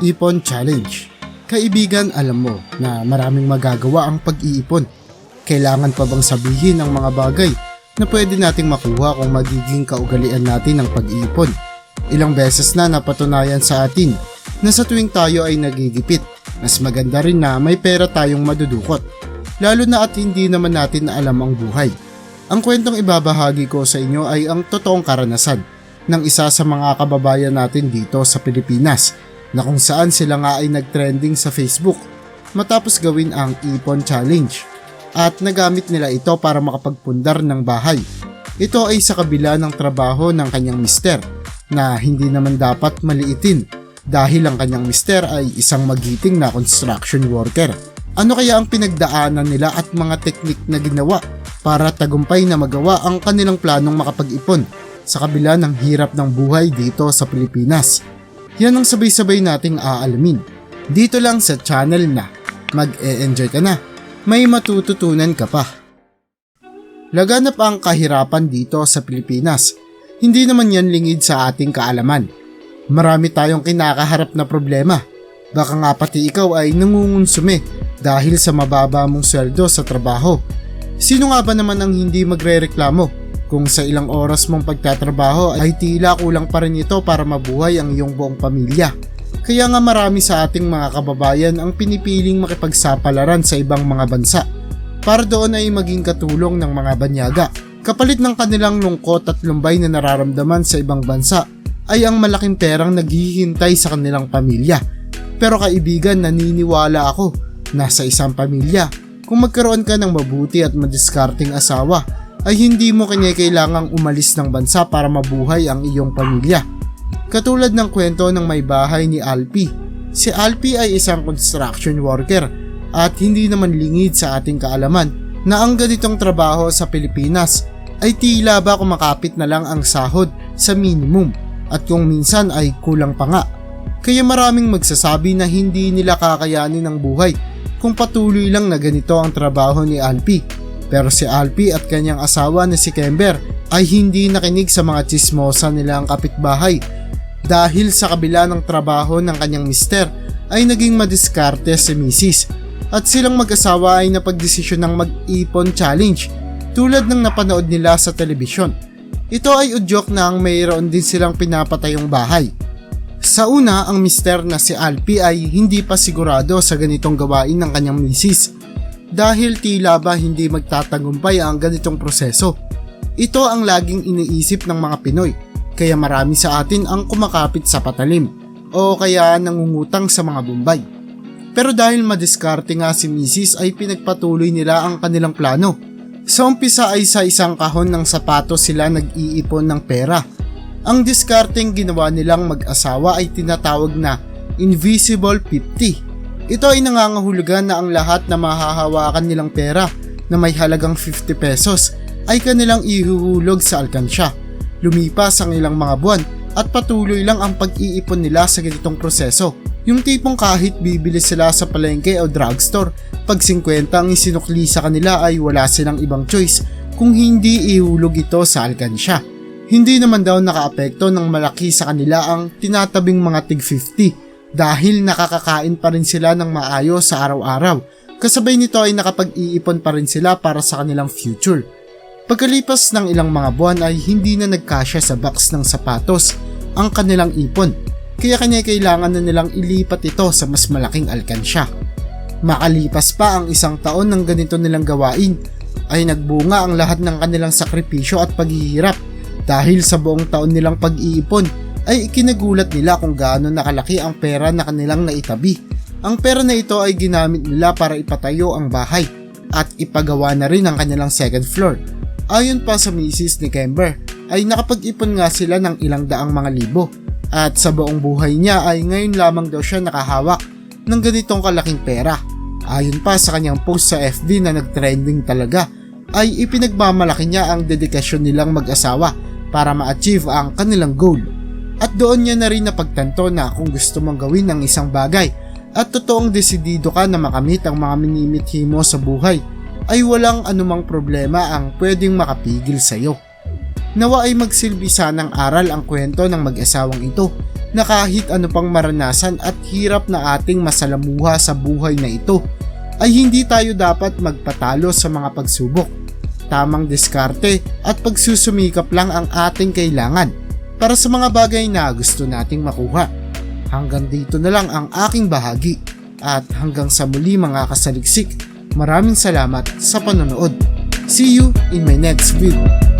Ipon Challenge. Kaibigan, alam mo na maraming magagawa ang pag-iipon. Kailangan pa bang sabihin ang mga bagay na pwede nating makuha kung magiging kaugalian natin ang pag-iipon? Ilang beses na napatunayan sa atin na sa tuwing tayo ay nagigipit, mas maganda rin na may pera tayong madudukot. Lalo na at hindi naman natin na alam ang buhay. Ang kwentong ibabahagi ko sa inyo ay ang totoong karanasan ng isa sa mga kababayan natin dito sa Pilipinas na kung saan sila nga ay nag-trending sa Facebook matapos gawin ang Ipon Challenge at nagamit nila ito para makapagpundar ng bahay. Ito ay sa kabila ng trabaho ng kanyang mister na hindi naman dapat maliitin dahil ang kanyang mister ay isang magiting na construction worker. Ano kaya ang pinagdaanan nila at mga teknik na ginawa para tagumpay na magawa ang kanilang planong makapag-ipon sa kabila ng hirap ng buhay dito sa Pilipinas? Yan ang sabay-sabay nating aalamin dito lang sa channel na mag-e-enjoy ka na, may matututunan ka pa. Laganap ang kahirapan dito sa Pilipinas. Hindi naman yan lingid sa ating kaalaman. Marami tayong kinakaharap na problema. Baka nga pati ikaw ay nangungunsume dahil sa mababa mong sweldo sa trabaho. Sino nga ba naman ang hindi magrereklamo kung sa ilang oras mong pagtatrabaho ay tila kulang pa rin ito para mabuhay ang iyong buong pamilya? Kaya nga marami sa ating mga kababayan ang pinipiling makipagsapalaran sa ibang mga bansa para doon ay maging katulong ng mga banyaga. Kapalit ng kanilang lungkot at lumbay na nararamdaman sa ibang bansa ay ang malaking perang naghihintay sa kanilang pamilya. Pero kaibigan, naniniwala ako na sa isang pamilya, kung magkaroon ka ng mabuti at madiskarteng asawa, ay hindi mo kailangang umalis ng bansa para mabuhay ang iyong pamilya. Katulad ng kwento ng may bahay ni Alpi. Si Alpi ay isang construction worker at hindi naman lingid sa ating kaalaman na ang ganitong trabaho sa Pilipinas ay tila ba kumakapit na lang ang sahod sa minimum at kung minsan ay kulang pa nga. Kaya maraming magsasabi na hindi nila kakayanin ang buhay kung patuloy lang na ganito ang trabaho ni Alpi. Pero si Alpi at kanyang asawa na si Kember ay hindi nakinig sa mga tsismosa nilang kapitbahay dahil sa kabila ng trabaho ng kanyang mister ay naging madiskarte si Mrs. At silang mag-asawa ay napagdesisyon ng mag-ipon challenge tulad ng napanood nila sa telebisyon. Ito ay udyok na ang mayroon din silang pinapatayong bahay. Sa una, ang mister na si Alpi ay hindi pa sigurado sa ganitong gawain ng kanyang misis dahil tila ba hindi magtatagumpay ang ganitong proseso. Ito ang laging iniisip ng mga Pinoy, kaya marami sa atin ang kumakapit sa patalim o kaya nangungutang sa mga Bombay. Pero dahil madiskarte nga si Mrs. ay pinagpatuloy nila ang kanilang plano. Sa umpisa ay sa isang kahon ng sapatos sila nag-iipon ng pera. Ang diskarteng ginawa nilang mag-asawa ay tinatawag na Invisible 50. Ito ay nangangahulugan na ang lahat na mahahawakan nilang pera na may halagang 50 pesos ay kanilang ihuhulog sa alkansya. Lumipas ang ilang mga buwan at patuloy lang ang pag-iipon nila sa ganitong proseso. Yung tipong kahit bibili sila sa palengke o drugstore, pag 50 ang isinukli sa kanila ay wala silang ibang choice kung hindi ihulog ito sa alkansya. Hindi naman daw nakaapekto ng malaki sa kanila ang tinatabing mga tig 50 dahil nakakakain pa rin sila ng maayos sa araw-araw. Kasabay nito ay nakapag-iipon pa rin sila para sa kanilang future. Pagkalipas ng ilang mga buwan ay hindi na nagkasya sa box ng sapatos ang kanilang ipon, kaya kailangan na nilang ilipat ito sa mas malaking alkansya. Makalipas pa ang isang taon ng ganito nilang gawain ay nagbunga ang lahat ng kanilang sakripisyo at paghihirap dahil sa buong taon nilang pag-iipon ay ikinagulat nila kung gaano nakalaki ang pera na kanilang naitabi. Ang pera na ito ay ginamit nila para ipatayo ang bahay at ipagawa na rin ang kanilang second floor. Ayon pa sa misis ni Kember ay nakapag-ipon nga sila ng ilang daang mga libo at sa buong buhay niya ay ngayon lamang daw siya nakahawak ng ganitong kalaking pera. Ayon pa sa kanyang post sa FB na nag-trending talaga ay ipinagmamalaki niya ang dedikasyon nilang mag-asawa para ma-achieve ang kanilang goal. At doon niya na rin napagtanto na kung gusto mong gawin ang isang bagay at totoong desidido ka na makamit ang mga minimithi mo sa buhay, ay walang anumang problema ang pwedeng makapigil sa iyo. Nawa ay magsilbi sanang aral ang kwento ng mag-asawang ito na kahit ano pang maranasan at hirap na ating masalamuha sa buhay na ito, ay hindi tayo dapat magpatalo sa mga pagsubok. Tamang diskarte at pagsusumikap lang ang ating kailangan para sa mga bagay na gusto nating makuha. Hanggang dito na lang ang aking bahagi at hanggang sa muli mga kasaliksik, maraming salamat sa panonood. See you in my next video.